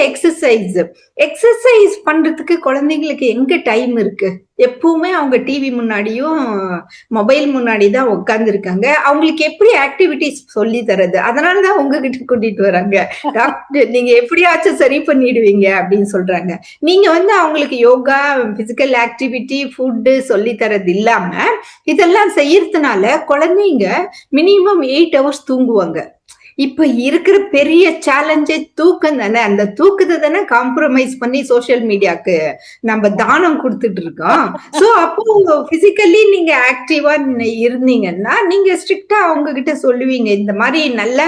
எக்ஸசைஸ் பண்றதுக்கு குழந்தைங்களுக்கு எங்க டைம் இருக்கு? எப்பவுமே அவங்க டிவி முன்னாடியும் மொபைல் முன்னாடி தான் உட்கார்ந்து இருக்காங்க. அவங்களுக்கு எப்படி ஆக்டிவிட்டிஸ் சொல்லி தரது? அதனாலதான் உங்ககிட்ட கூட்டிட்டு வராங்க. டாக்டர் நீங்க எப்படியாச்சும் சரி பண்ணிடுவீங்க அப்படின்னு சொல்றாங்க. நீங்க வந்து அவங்களுக்கு யோகா, பிசிக்கல் ஆக்டிவிட்டி, ஃபுட்டு சொல்லி தரது இல்லாம இதெல்லாம் செய்யறதுனால குழந்தைங்க மினிமம் 8 hours தூங்குவாங்க. இப்ப இருக்கிற பெரிய சேலஞ்சே தூக்கம் தானே. அந்த தூக்கத்தை தானே காம்ப்ரமைஸ் பண்ணி சோசியல் மீடியாக்கு நம்ம தானம் கொடுத்துட்டு இருக்கோம். சோ அப்போ பிசிக்கலி நீங்க ஆக்டிவா இருந்தீங்கன்னா நீங்க ஸ்ட்ரிக்டா அவங்க கிட்ட சொல்லுவீங்க, இந்த மாதிரி நல்ல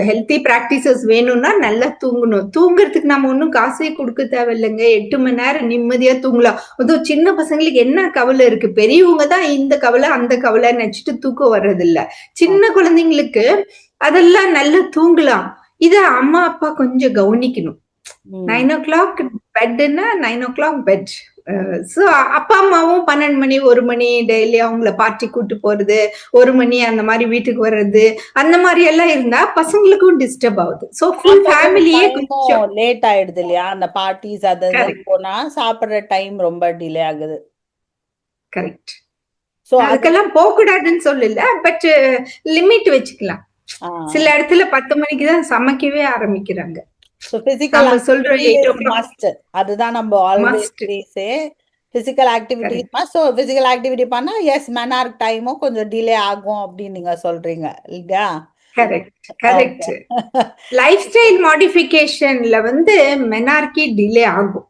ஹெல்த்தி பிராக்டிசஸ் வேணும்னா நல்லா தூங்கணும். தூங்குறதுக்கு நம்ம ஒன்னும் காசே கொடுக்க தேவையில்லைங்க, 8 மணி நேரம் நிம்மதியா தூங்கலாம். அதுவும் சின்ன பசங்களுக்கு என்ன கவலை இருக்கு, பெரியவங்க தான் இந்த கவலை அந்த கவலை நினைச்சிட்டு தூக்கம் வர்றது இல்ல. சின்ன குழந்தைங்களுக்கு அதெல்லாம் நல்லா தூங்கலாம். இத அம்மா அப்பா கொஞ்சம் கவனிக்கணும். 9 o'clock பெட்னா 9 o'clock பெட். சோ அப்பா அம்மாவும் 12 மணி 1 மணி டெய்லி அவங்கள பார்ட்டி கூட்டு போறது, 1 மணி அந்த மாதிரி வீட்டுக்கு வர்றது, அந்த மாதிரி எல்லாம் இருந்தா பசங்களுக்கும் டிஸ்டர்ப் ஆகுது. சோ ஃபுல் ஃபேமிலியே கொஞ்சம் லேட் ஆயிடுது இல்லையா, அந்த பார்ட்டிஸ் அது போனா சாப்பிடுற டைம் ரொம்ப டிலே ஆகுது. கரெக்ட். சோ அதுக்கெல்லாம் போக கூடாதுன்னு சொல்லல, பட் லிமிட் வச்சுக்கலாம். சில இடத்துல 10 மணிக்கு தான் சமைக்கவே ஆரம்பிக்கிறாங்க. So physical activity is must. அதுதான் நம்ம always say physical activity is must. So physical activity பண்ணா yes menarche time கொஞ்சம் டிலே ஆகும் அப்படின்னு நீங்க சொல்றீங்க இல்லையா? கரெக்ட். லைஃப் ஸ்டைல் மாடிஃபிகேஷன்ல வந்து மெனார்கி டிலே ஆகும்.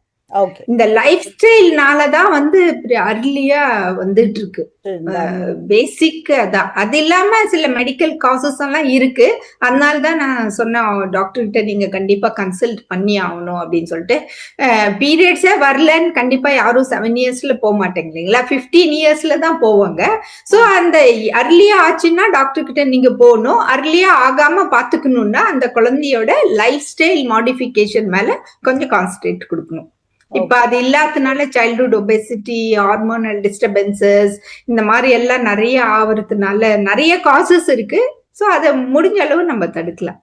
இந்த லைஃப் ஸ்டைல்னாலதான் வந்து அர்லியா வந்துட்டு இருக்கு. பேசிக் அதான். அது இல்லாம சில மெடிக்கல் காசஸ் எல்லாம் இருக்கு. அதனாலதான் நான் சொன்னேன் டாக்டர் கிட்ட நீங்க கண்டிப்பா கன்சல்ட் பண்ணி ஆகணும் அப்படின்னு சொல்லிட்டு. பீரியட்ஸே வரலன்னு கண்டிப்பா யாரும் 7 yearsல போக மாட்டேங்க இல்லைங்களா, 15 yearsல தான் போவாங்க. சோ அந்த அர்லியா ஆச்சுன்னா டாக்டர் கிட்ட நீங்க போகணும். அர்லியா ஆகாம பாத்துக்கணும்னா அந்த குழந்தையோட லைஃப் ஸ்டைல் மாடிஃபிகேஷன் மேல கொஞ்சம் கான்சன்ட்ரேட் கொடுக்கணும். இப்ப அது இல்லாதனால சைல்ட்ஹுட் ஒபேசிட்டி, ஹார்மோனல் டிஸ்டர்பன்சஸ் இந்த மாதிரி எல்லாம் நிறைய ஆவறதுனால நிறைய காசஸ் இருக்கு. சோ அதை முடிஞ்ச அளவு நம்ம தடுக்கலாம்.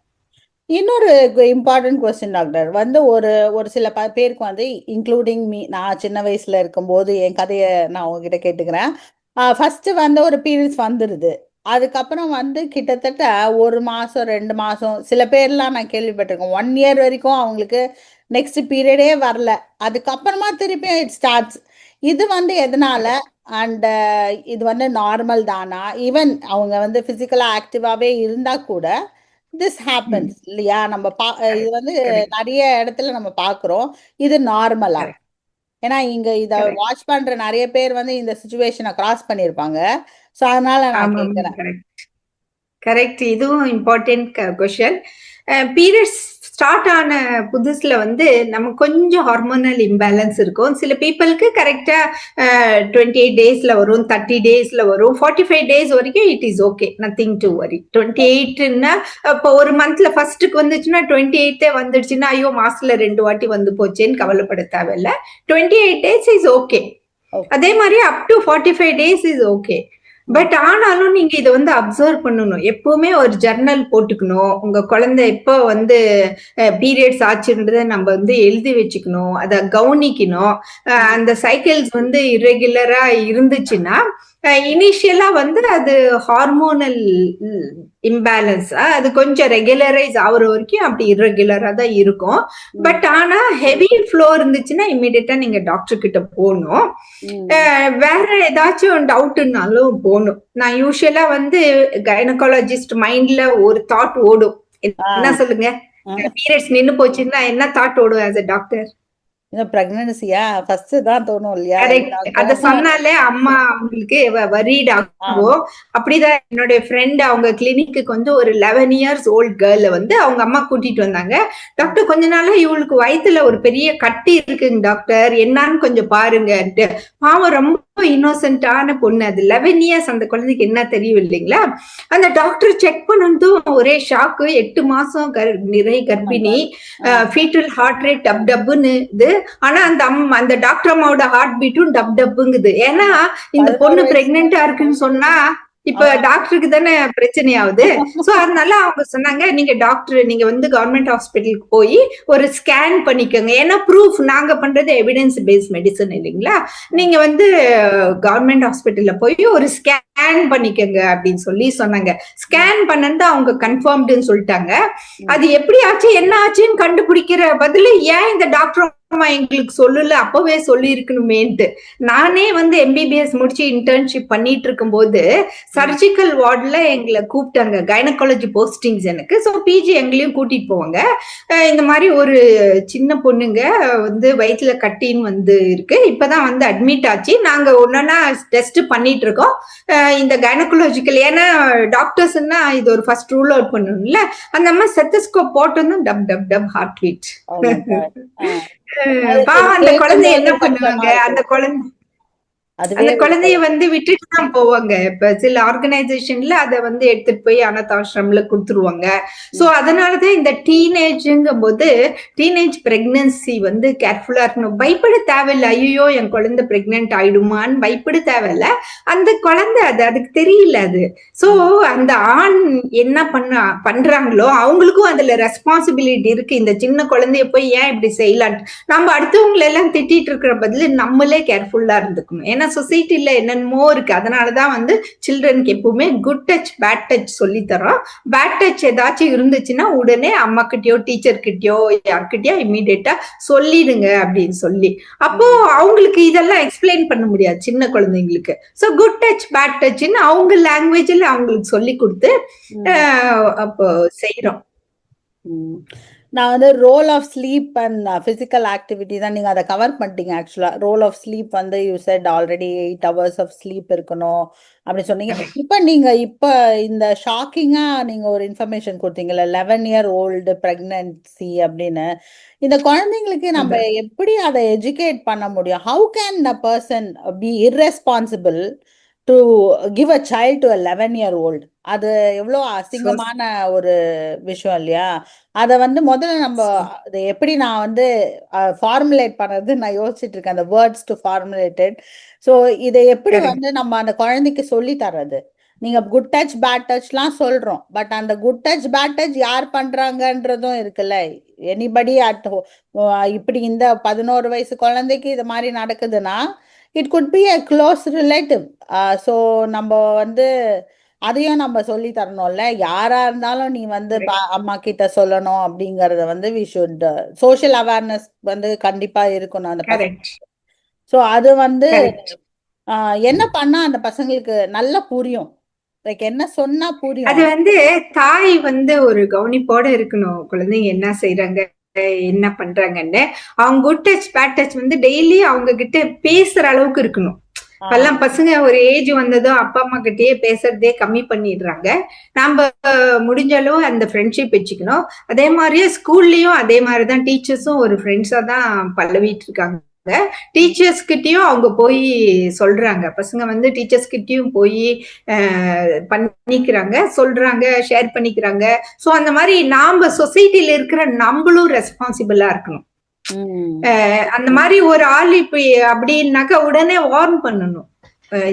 இன்னொரு இம்பார்ட்டன்ட் கொஸ்டின் டாக்டர் வந்து ஒரு ஒரு சில பேருக்கு வந்து இன்க்ளூடிங் மீ, நான் சின்ன வயசுல இருக்கும்போது என் கதையை நான் உங்ககிட்ட கேட்டுக்கிறேன். ஃபர்ஸ்ட் வந்து ஒரு பீரியட்ஸ் வந்துடுது. அதுக்கப்புறம் வந்து கிட்டத்தட்ட 1 மாசம் 2 மாசம், சில பேர்லாம் நான் கேள்விப்பட்டிருக்கேன் 1 இயர் வரைக்கும் அவங்களுக்கு நெக்ஸ்ட் பீரியடே வரல. அதுக்கப்புறமா திருப்பி இட் ஸ்டார்ட்ஸ். இது வந்து எதனால? அண்ட் இது வந்து நார்மல் தானா? ஈவன் அவங்க வந்து பிசிக்கலா ஆக்டிவாவே இருந்தா கூட திஸ் ஹேப்பன்ஸ் இல்லையா? நம்ம இது வந்து கரெக்ட் நிறைய இடத்துல நம்ம பார்க்குறோம். இது நார்மலா? கரெக்ட் ஏன்னா இங்க இத கரெக்ட் வாட்ச் பண்ற நிறைய பேர் வந்து இந்த சுச்சுவேஷனை கிராஸ் பண்ணியிருப்பாங்க. ஸோ அதனால நான் ஆமாம் கேட்குறேன். Correct correct. இதுவும் இம்பார்ட்டன்ட் கொஷன். பீரியட்ஸ் ஸ்டார்ட் ஆன புதுசுல வந்து நம்ம கொஞ்சம் ஹார்மோனல் இம்பேலன்ஸ் இருக்கும். சில பீப்புளுக்கு கரெக்டா 28 டேஸ்ல வரும், 30 டேஸ்ல வரும், 45 டேஸ் வரைக்கும் it is okay, nothing to worry. 28ன்னா இப்போ ஒரு மந்த்ல ஃபர்ஸ்ட்டுக்கு வந்துச்சுன்னா 28 வந்துடுச்சுன்னா ஐயோ மாசத்துல 2 வாட்டி வந்து போச்சேன்னு கவலைப்பட தேவையில்ல. 28 days இஸ் ஓகே. அதே மாதிரி up to 45 days is okay. But ஆனாலும் நீங்க இதை வந்து அப்சர்வ் பண்ணணும். எப்பவுமே ஒரு ஜர்னல் போட்டுக்கணும். உங்க குழந்தை எப்போ வந்து பீரியட்ஸ் ஆச்சுன்றதை நம்ம வந்து எழுதி வச்சுக்கணும், அதை கவனிக்கணும். அந்த சைக்கிள்ஸ் வந்து இரெகுலரா இருந்துச்சுன்னா இனிஷியலா வந்து அது ஹார்மோனல் இம்பேலன்ஸ், அது கொஞ்சம் ரெகுலரைஸ் ஆகுற வரைக்கும் அப்படி இரெகுலரா தான் இருக்கும். பட் ஆனா ஹெவி ஃப்ளோ இருந்துச்சுன்னா இம்மிடியட்டா நீங்க டாக்டர் கிட்ட போகணும். வேற ஏதாச்சும் டவுட்னாலும் போகணும். நான் யூஸ்வலா வந்து கைனகாலஜிஸ்ட் மைண்ட்ல ஒரு தாட் ஓடும். என்ன சொல்லுங்க, பீரியட்ஸ் நின்னு போச்சுன்னா என்ன தாட் ஓடும் ஆஸ் எ டாக்டர்? பிரெக்னன்சியா ஃபர்ஸ்ட் தான் தோணும் இல்லையா? அத சொன்னாலே அம்மா அவங்களுக்கு வரிட் ஆகும். அப்படிதான் என்னுடைய ஃப்ரெண்ட் அவங்க கிளினிக்கு வந்து ஒரு 11 years old கேர்ள வந்து அவங்க அம்மா கூட்டிட்டு வந்தாங்க. டாக்டர் கொஞ்ச நாளா இவளுக்கு வயித்துல ஒரு பெரிய கட்டி இருக்குங்க டாக்டர், என்னன்னு கொஞ்சம் பாருங்க. பாவம் ரொம்ப இன்னோசென்டான பொண்ணு, அது 11 years, அந்த குழந்தைக்கு என்ன தெரியும் இல்லைங்களா? அந்த டாக்டர் செக் பண்ணதும் ஒரே ஷாக்கு. 8 மாசம் நிறை கர்ப்பிணி, ஃபீட்டல் ஹார்ட் ரேட் டப் டப்புன்னு இது. ஆனா அந்த டாக்டர் அம்மாவோட ஹார்ட் பீட்டும் டப் டப்புங்குது. ஏன்னா இந்த பொண்ணு பிரெக்னெண்டா இருக்குன்னு சொன்னா இப்ப டாக்டருக்கு தானே பிரச்சனை ஆகுது. சோ அதனால அவங்க சொன்னாங்க, நீங்க டாக்டர் நீங்க வந்து கவர்மெண்ட் ஹாஸ்பிட்டலுக்கு போய் ஒரு ஸ்கேன் பண்ணிக்கோங்க. ஏன்னா ப்ரூஃப் நாங்க பண்றது எவிடன்ஸ் பேஸ்ட் மெடிசன் இல்லைங்களா, நீங்க வந்து கவர்மெண்ட் ஹாஸ்பிட்டல்ல போய் ஒரு ஸ்கேன் பண்ணிக்கோங்க அப்படின்னு சொல்லி சொன்னாங்க. ஸ்கேன் பண்ணது அவங்க கன்ஃபார்ம்டுன்னு சொல்லிட்டாங்க. அது எப்படி ஆச்சு என்ன ஆச்சுன்னு கண்டுபிடிக்கிற பதிலு ஏன் இந்த டாக்டர் எங்களுக்கு சொல்லல, அப்பவே சொல்லி இருக்கணுமேன்ட்டு. நானே வந்து எம்பிபிஎஸ் முடிச்சு இன்டர்ன்ஷிப் பண்ணிட்டு இருக்கும் போது சர்ஜிக்கல் வார்டுல எங்களை கூப்பிட்டாங்க, கைனகாலஜி போஸ்டிங்ஸ் எனக்கு. ஸோ பிஜி எங்களையும் கூட்டிட்டு போவாங்க. இந்த மாதிரி ஒரு சின்ன பொண்ணுங்க வந்து வயிற்றுல கட்டின்னு வந்து இருக்கு, இப்பதான் வந்து அட்மிட் ஆச்சு, நாங்க ஒன்னா டெஸ்ட் பண்ணிட்டு இருக்கோம். இந்த கைனகாலஜிக்கல், ஏன்னா டாக்டர்ஸ்னா இது ஒரு ஃபர்ஸ்ட் ரூல் அவுட் பண்ணணும்ல, அந்த அம்மா செத்தஸ்கோப் போட்டதும் dub dub dub heart beat. அந்த குழந்தை என்ன பண்ணுவாங்க, அந்த குழந்தைய வந்து விட்டுட்டு தான் போவாங்க. இப்ப சில ஆர்கனைசேஷன்ல அதை வந்து எடுத்துட்டு போய் அனாதாசிரம்ல கொடுத்துருவாங்க. சோ அதனாலதான் இந்த டீனேஜ்ங்கும் போது டீனேஜ் பிரெக்னன்சி வந்து கேர்ஃபுல்லா இருக்கணும். பயப்பட தேவையில்லை, ஐயோ என் குழந்தை பிரெக்னென்ட் ஆயிடுமான்னு பயப்பட தேவையில்ல. அந்த குழந்தை அதுக்கு தெரியல அது. சோ அந்த ஆண் என்ன பண்றாங்களோ அவங்களுக்கும் அதுல ரெஸ்பான்சிபிலிட்டி இருக்கு. இந்த சின்ன குழந்தைய போய் ஏன் இப்படி செய்யலாம், நம்ம அடுத்தவங்களை எல்லாம் திட்டிட்டு இருக்கிற பதில நம்மளே கேர்ஃபுல்லா இருந்துக்கணும். ஏன்னா சொசைட்டில என்னென்னமோ இருக்கு. அதனாலதான் வந்து சில்ட்ரனுக்கு எப்பவுமே குட் டச் பேட் டச் சொல்லி தரோம். பேட் டச் ஏதாச்சும் இருந்துச்சுன்னா உடனே அம்மா கிட்டயோ டீச்சர் கிட்டயோ யார்கிட்டயோ இம்மீடியட்டா சொல்லிடுங்க அப்படின்னு சொல்லி. அப்போ அவங்களுக்கு இதெல்லாம் எக்ஸ்பிளைன் பண்ண முடியாது சின்ன குழந்தைங்களுக்கு. சோ குட் டச் பேட் டச்ன்னு அவங்க லாங்குவேஜ்ல அவங்களுக்கு சொல்லி கொடுத்து அப்போ செய்யறோம். நான் வந்து role of sleep and physical activity தான் நீங்க அதை கவர் பண்ணிட்டீங்க. ஆக்சுவலா ரோல் ஆஃப் ஸ்லீப் வந்து you said already 8 hours of sleep இருக்கணும் அப்படி சொன்னீங்க. இப்ப இந்த ஷாக்கிங்கா நீங்க ஒரு இன்ஃபர்மேஷன் கொடுத்தீங்கல்ல, 11-year-old பிரெக்னன்சி அப்படின்னு. இந்த குழந்தைங்களுக்கு நம்ம எப்படி அதை எஜுகேட் பண்ண முடியும்? How can a person be irresponsible to give a child to 11-year-old? அது எவ்வளோ அசிங்கமான ஒரு விஷயம் இல்லையா? அதை வந்து முதல்ல நம்ம அதை எப்படி நான் வந்து ஃபார்முலேட் பண்றது நான் யோசிச்சுட்டு இருக்கேன், அந்த வேர்ட்ஸ் டு ஃபார்முலேட்டட். ஸோ இதை எப்படி வந்து நம்ம அந்த குழந்தைக்கு சொல்லி தர்றது? நீங்க குட் டச் பேட் டச்லாம் சொல்றோம், பட் அந்த குட் டச் பேட் டச் யார் பண்றாங்கன்றதும் இருக்குல்ல. எனிபடி அட் இப்படி இந்த 11 வயசு குழந்தைக்கு இது மாதிரி நடக்குதுன்னா it could be a close relative. So நம்ம வந்து அதையும் நம்ம சொல்லி தரணும்ல. யாரா இருந்தாலும் நீ வந்து அம்மா கிட்ட சொல்லணும் அப்படிங்கறத வந்து வி ஷுட் சோஷியல் அவேர்னஸ் வந்து கண்டிப்பா இருக்கணும் அந்த பசங்க. கரெக்ட் ஸோ அது வந்து கரெக்ட். என்ன பண்ணா அந்த பசங்களுக்கு நல்லா புரியும், லைக் என்ன சொன்னா அது புரியும். வந்து தாய் வந்து ஒரு கவனிப்போட இருக்கணும், குழந்தைங்க என்ன செய்யறாங்க என்ன பண்றாங்கன்னு. அவங்க குட் டச் பேட் டச் வந்து டெய்லி அவங்க கிட்ட பேசுற அளவுக்கு இருக்கணும். இப்பெல்லாம் பசங்க ஒரு ஏஜ் வந்ததும் அப்பா அம்மா கிட்டயே பேசுறதே கம்மி பண்ணிடுறாங்க. நாம முடிஞ்ச அளவு அந்த ஃப்ரெண்ட்ஷிப் வச்சுக்கணும். அதே மாதிரியே ஸ்கூல்லயும் அதே மாதிரிதான் டீச்சர்ஸும் ஒரு ஃப்ரெண்ட்ஸா தான் பழவிட்டு இருக்காங்க. டீச்சர்ஸ் கிட்டயும் அவங்க போய் சொல்றாங்க, பசங்க வந்து டீச்சர்ஸ் கிட்டயும் போய் பண்ணிக்கிறாங்க, சொல்றாங்க, ஷேர் பண்ணிக்கிறாங்க. சோ அந்த மாதிரி நாம சொசைட்டில இருக்கிற நம்மளும் ரெஸ்பான்சிபிளா இருக்கணும். அந்த மாதிரி ஒரு ஆள் இப்ப அப்படின்னாக்கா உடனே வார்ன் பண்ணணும்.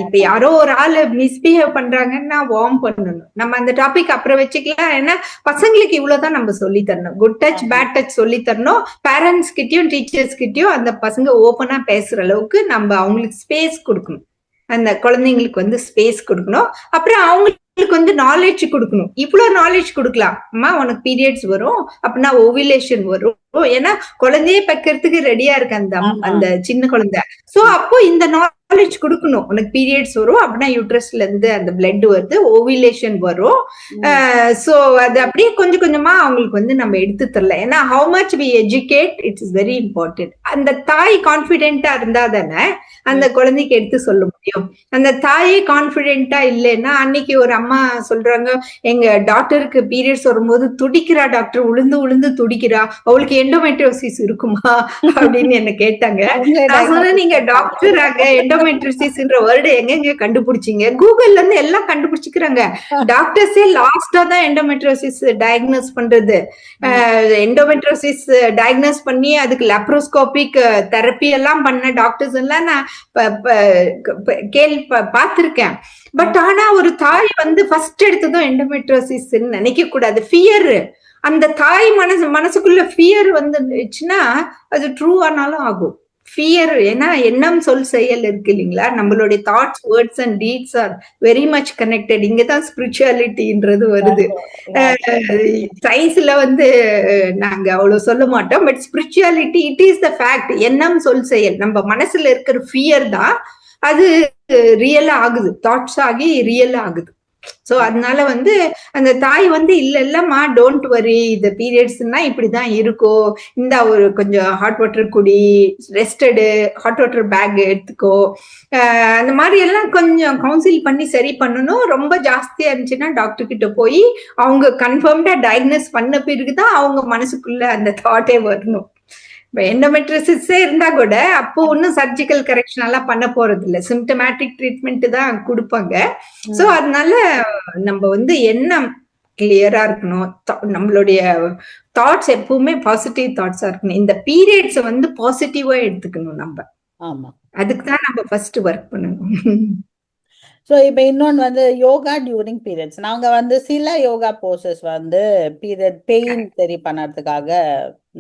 இப்ப யாரோ ஒரு ஆளு மிஸ்பிஹேவ் பண்றாங்கன்னா வார்ம் பண்ணணும். நம்ம அந்த டாபிக் அப்புறம் வச்சுக்கலாம். ஏன்னா பசங்களுக்கு இவ்வளவுதான் நம்ம சொல்லி தரணும், குட் டச் பேட் டச் சொல்லி தரணும். பேரண்ட்ஸ் கிட்டயும் டீச்சர்ஸ் கிட்டயும் அந்த பசங்க ஓப்பனா பேசுற அளவுக்கு நம்ம அவங்களுக்கு ஸ்பேஸ் கொடுக்கணும். அந்த குழந்தைங்களுக்கு வந்து ஸ்பேஸ் கொடுக்கணும். அப்புறம் அவங்களுக்கு வந்து நாலேஜ் கொடுக்கணும். இவ்வளவு நாலேஜ் கொடுக்கலாம், அம்மா உனக்கு பீரியட்ஸ் வரும் அப்படின்னா ஓவிலேஷன் வரும், ஏன்னா குழந்தைய பெக்கிறதுக்கு ரெடியா இருக்கு அந்த சின்ன குழந்தை. சோ அப்போ இந்த நாலேஜ் கொடுக்கணும், உனக்கு பீரியட்ஸ் வரும் அப்படின்னா யூட்ரஸ்ல இருந்து அந்த பிளட் வருது, ஓவிலேஷன் வரும். சோ அது அப்படியே கொஞ்சம் கொஞ்சமா அவங்களுக்கு வந்து நம்ம எடுத்து தரல. ஏன்னா how much we educate it is very important. அந்த தாய் கான்பிடென்டா இருந்தா தானே அந்த குழந்தைக்கு எடுத்து சொல்ல முடியும். அந்த தாயே கான்பிடென்டா இல்லைன்னா, அன்னைக்கு ஒரு அம்மா சொல்றாங்க, எங்க டாக்டருக்கு பீரியட்ஸ் வரும்போது துடிக்கிறா டாக்டர், உளுந்து உளுந்து துடிக்கிறா, அவளுக்கு எண்டோமெட்ரியோசிஸ் இருக்குமா அப்படின்னு என்ன கேட்டாங்க. நான் சொன்னேன், நீங்க டாக்டர் ஆக எண்டோமெட்ரியோசிஸ்ன்ற வேர்டு எங்க கண்டுபிடிச்சீங்க? கூகுள்ல இருந்து எல்லாம் கண்டுபிடிச்சிக்கிறாங்க. டாக்டர்ஸே லாஸ்டா தான் எண்டோமெட்ரியோசிஸ் டயக்னோஸ் பண்றது. எண்டோமெட்ரியோசிஸ் டயக்னோஸ் பண்ணி அதுக்கு லாப்ரோஸ்கோபிக் தெரப்பி எல்லாம் பண்ண டாக்டர்ஸ் எல்லாம் நான் பார்த்திருக்கேன். பட் ஆனா ஒரு தாய் வந்து ஃபர்ஸ்ட் எடுத்ததும் எண்டோமெட்ரியோசிஸ் நினைக்க கூடாது. ஃபியர், அந்த தாய் மனசுக்குள்ள ஃபியர் வந்துச்சுன்னா அது ட்ரூ ஆனாலும் ஆகும். ஃபியர், ஏன்னா எண்ணம் சொல் செயல் இருக்கு இல்லைங்களா, நம்மளுடைய thoughts words and deeds are very much connected. இங்கதான் ஸ்பிரிச்சுவாலிட்டின்றது வருது. சயின்ஸ்ல வந்து நாங்க அவ்வளவு சொல்ல மாட்டோம், but spirituality it is the fact. எண்ணம் சொல் செயல், நம்ம மனசுல இருக்கிற ஃபியர் தான் அது ரியலா ஆகுது, தாட்ஸ் ஆகி ரியலா ஆகுது. சோ அதனால வந்து அந்த தாய் வந்து இல்லம்மா டோன்ட் வரி, இந்த பீரியட்ஸ்னா இப்படிதான் இருக்கும், இந்த ஒரு கொஞ்சம் ஹாட் வாட்டர் குடி, ரெஸ்டடு, ஹாட் வாட்டர் பேக் எடுத்துக்கோ, அந்த மாதிரி எல்லாம் கொஞ்சம் கவுன்சில் பண்ணி சரி பண்ணணும். ரொம்ப ஜாஸ்தியா இருந்துச்சுன்னா டாக்டர் கிட்ட போய் அவங்க கன்ஃபார்ம்டா டயக்னோஸ் பண்ண பிறகுதான் அவங்க மனசுக்குள்ள அந்த தாட்டே வரணும். எண்டோமெட்ரியோசிஸே இருந்தா கூட அப்போ ஒன்னும் சர்ஜிக்கல் கரெக்ஷன் எல்லாம் பண்ண போறது இல்ல, சிம்டமேட்டிக் ட்ரீட்மெண்ட் தான் கொடுப்பாங்க. சோ அதனால நம்ம வந்து எண்ணம் கிளியரா இருக்கணும், நம்மளுடைய தாட்ஸ் எப்பவுமே பாசிட்டிவ் தாட்ஸா இருக்கணும். இந்த பீரியட்ஸ் வந்து பாசிட்டிவா எடுத்துக்கணும் நம்ம. ஆமா, அதுக்கு தான் நம்ம ஃபர்ஸ்ட் ஒர்க் பண்ணணும். ஸோ இப்போ இன்னொன்று வந்து யோகா டியூரிங் பீரியட்ஸ். நாங்கள் வந்து சில யோகா போசஸ் வந்து பீரியட் பெயின் சரி பண்ணறதுக்காக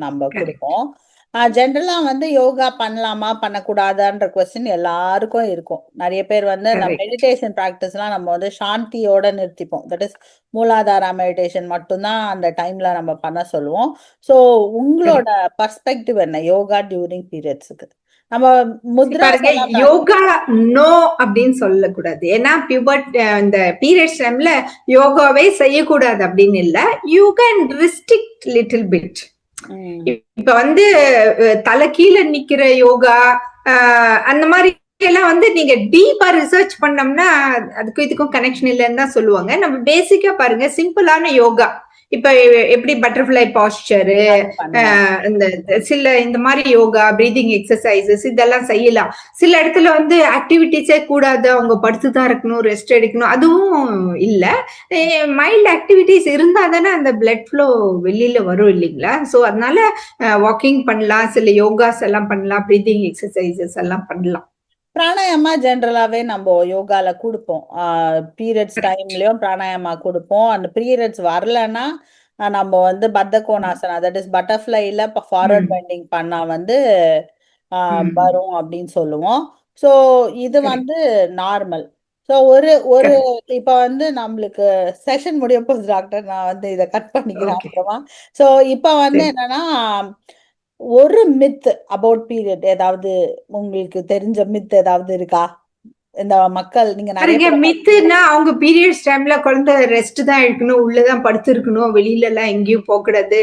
நம்ம கொடுப்போம். ஜென்ரலாக வந்து யோகா பண்ணலாமா பண்ணக்கூடாதான்ற கொஸ்டின் எல்லாருக்கும் இருக்கும். நிறைய பேர் வந்து இந்த மெடிடேஷன் ப்ராக்டிஸ்லாம் நம்ம வந்து சாந்தியோட நிறுத்திப்போம். தட் இஸ் மூலாதாரா மெடிடேஷன் மட்டும்தான் அந்த டைம்ல நம்ம பண்ண சொல்லுவோம். ஸோ உங்களோட பர்ஸ்பெக்டிவ் என்ன யோகா டியூரிங் பீரியட்ஸுக்கு? நம்ம முத்ரா யோகா நோ அப்படின்னு சொல்லக்கூடாது. ஏன்னா இந்த பீரியட்ஸ் டைம்ல யோகாவே செய்யக்கூடாது அப்படின்னு இல்ல, you can restrict little bit. இப்ப வந்து தலை கீழே நிக்கிற யோகா அந்த மாதிரி எல்லாம் வந்து நீங்க டீப்பா ரிசர்ச் பண்ணோம்னா அதுக்கும் இதுக்கும் கனெக்ஷன் இல்லைன்னு தான் சொல்லுவாங்க. நம்ம பேசிக்கா பாருங்க, சிம்பிளான யோகா, இப்ப எப்படி பட்டர்ஃபிளை பாஸ்டரு, இந்த சில இந்த மாதிரி யோகா, பிரீதிங் எக்ஸசைசஸ் இதெல்லாம் செய்யலாம். சில இடத்துல வந்து ஆக்டிவிட்டிஸே கூடாது, அவங்க படுத்துதான் இருக்கணும், ரெஸ்ட் எடுக்கணும், அதுவும் இல்ல. மைல்டு ஆக்டிவிட்டிஸ் இருந்தா தானே அந்த பிளட் ஃப்ளோ வெளியில வரும் இல்லைங்களா. சோ அதனால வாக்கிங் பண்ணலாம், சில யோகாஸ் எல்லாம் பண்ணலாம், பிரீதிங் எக்ஸசைசஸ் எல்லாம் பண்ணலாம். பிராணாயாமா ஜென்ரலாகவே நம்ம யோகாவில் கொடுப்போம். பீரியட்ஸ் டைம்லேயும் பிராணாயாமா கொடுப்போம். அந்த பீரியட்ஸ் வரலன்னா நம்ம வந்து பத்தகோணாசனா, தட் இஸ் பட்டர்ஃப்ளைல இப்போ ஃபார்வர்ட் ம், பெண்டிங் பண்ணால் வந்து ம். வரும் அப்படின்னு சொல்லுவோம். ஸோ இது கரெக்ட், வந்து நார்மல். ஸோ ஒரு ஒரு கரெக்ட். இப்போ வந்து நம்மளுக்கு செஷன் முடிய போகுது டாக்டர். நான் வந்து இதை கட் பண்ணிக்கிறேன் ஓகே, அப்புறமா. ஸோ இப்போ வந்து சரி. என்னன்னா, ஒரு மித் அபவுட் பீரியட் ஏதாவது உங்களுக்கு தெரிஞ்ச மித் ஏதாவது இருக்கா? இந்த மக்கள் நீங்க நிறைய பாருங்க, பேரை பார்த்து. மித்துன்னா அவங்க பீரியட்ஸ் டைம்ல குழந்தை ரெஸ்ட் தான் எடுக்கணும், உள்ளதான் படுத்து இருக்கணும், வெளியில எல்லாம் எங்கேயும் போகக்கூடாது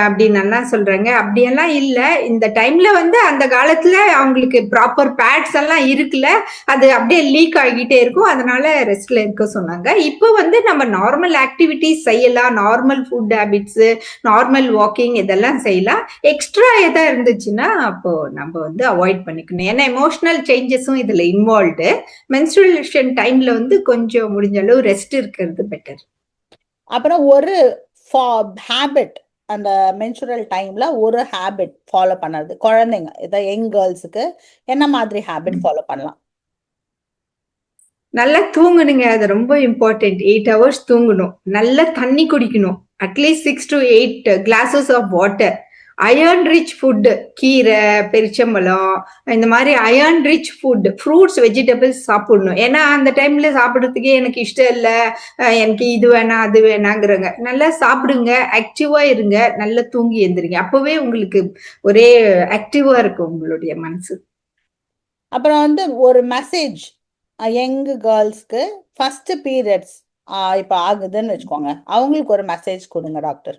அப்படின்னு சொல்றாங்க. அப்படியெல்லாம் இல்ல. இந்த டைம்ல வந்து அந்த காலத்துல அவங்களுக்கு ப்ராப்பர் பேட்ஸ் எல்லாம் இருக்குல்ல, அது அப்படியே லீக் ஆகிட்டே இருக்கும், அதனால ரெஸ்ட்ல இருக்க சொன்னாங்க. இப்போ வந்து நம்ம நார்மல் ஆக்டிவிட்டிஸ் செய்யலாம், normal food habits, normal walking இதெல்லாம் செய்யலாம். எக்ஸ்ட்ரா எதா இருந்துச்சுன்னா அப்போ நம்ம வந்து அவாய்ட் பண்ணிக்கணும். ஏன்னா எமோஷனல் சேஞ்சஸும் இதுல இன்வால்வ்டு. மென்ஸ்ட்ரேஷன் டைம்ல வந்து கொஞ்சம் முடிஞ்ச அளவு ரெஸ்ட் இருக்கிறது பெட்டர். அப்புறம் ஒரு ஹேபிட், அந்த மென்சுரல் டைம்ல ஒரு ஹேபிட் ஃபாலோ பண்ணது குழந்தைங்க, இதை யங் கேர்ள்ஸுக்கு என்ன மாதிரி ஹேபிட் ஃபாலோ பண்ணலாம்? நல்லா தூங்கணுங்க, அது ரொம்ப இம்பார்ட்டன்ட். 8 ஹவர்ஸ் தூங்கணும். நல்லா தண்ணி குடிக்கணும். At least 6 to 8 glasses of water. Iron rich food, கீரை, பெரிச்சம்பழம், இந்த மாதிரி iron rich food, fruits, vegetables சாப்பிடணும். ஏன்னா அந்த டைம்ல சாப்பிட்றதுக்கே எனக்கு இஷ்டம் இல்லை, எனக்கு இது வேணாம் அது வேணாங்கிறங்க. நல்லா சாப்பிடுங்க, ஆக்டிவா இருங்க, நல்லா தூங்கி எழுந்திரிங்க. அப்பவே உங்களுக்கு ஒரே ஆக்டிவா இருக்கும் உங்களுடைய மனசு. அப்புறம் வந்து ஒரு மெசேஜ் யங் கேர்ள்ஸ்க்கு ஃபர்ஸ்ட் பீரியட்ஸ் இப்போ ஆகுதுன்னு வச்சுக்கோங்க, அவங்களுக்கு ஒரு மெசேஜ் கொடுங்க டாக்டர்.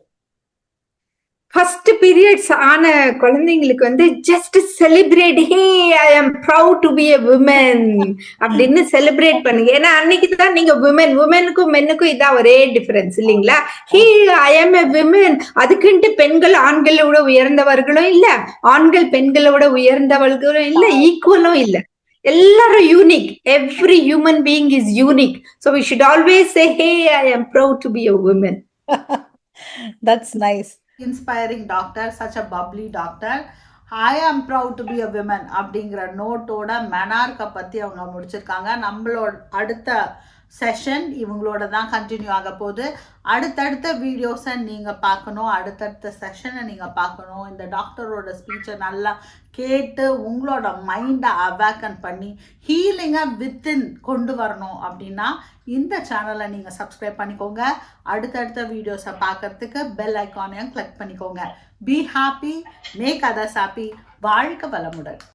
ஃபர்ஸ்ட் பீரியட்ஸ் ஆன குழந்தைங்களுக்கு வந்து just celebrate, hey I am proud to be a women அப்படின்னு செலிப்ரேட் பண்ணுங்க. ஏன்னா அன்னைக்கு தான் நீங்க விமன். விமனுக்கும் மென்னுக்கும் இதான் ஒரே டிஃபரன்ஸ் இல்லைங்களா? ஹே ஐ அம் எ விமன். அதுக்குன்ட்டு பெண்கள் ஆண்களோட உயர்ந்தவர்களும் இல்ல, ஆண்கள் பெண்களோட உயர்ந்தவர்களும் இல்ல, ஈக்குவலும் இல்ல. எல்லாரும் unique. Every human being is unique. So we should always say hey I am proud to be a women. That's nice. Inspiring doctor, such a bubbly doctor. I am proud to be a women அப்படிங்கிற நோட்டோட மெனார்க்கை பற்றி அவங்க முடிச்சிருக்காங்க. நம்மளோட அடுத்த session இவங்களோட தான் continue ஆக போகுது. அடுத்தடுத்த வீடியோஸை நீங்கள் பார்க்கணும், அடுத்தடுத்த செஷனை நீங்கள் பார்க்கணும். இந்த டாக்டரோட ஸ்பீச்சை நல்லா கேட்டு உங்களோட மைண்டை அவேக்கன் பண்ணி ஹீலிங்கை வித்தின் கொண்டு வரணும் அப்படின்னா இந்த சேனலை நீங்கள் சப்ஸ்கிரைப் பண்ணிக்கோங்க. அடுத்தடுத்த வீடியோஸை பார்க்கறதுக்கு பெல் ஐக்கானையும் கிளிக் பண்ணிக்கோங்க. Be happy, make others happy. வாழ்க வளமுடன்.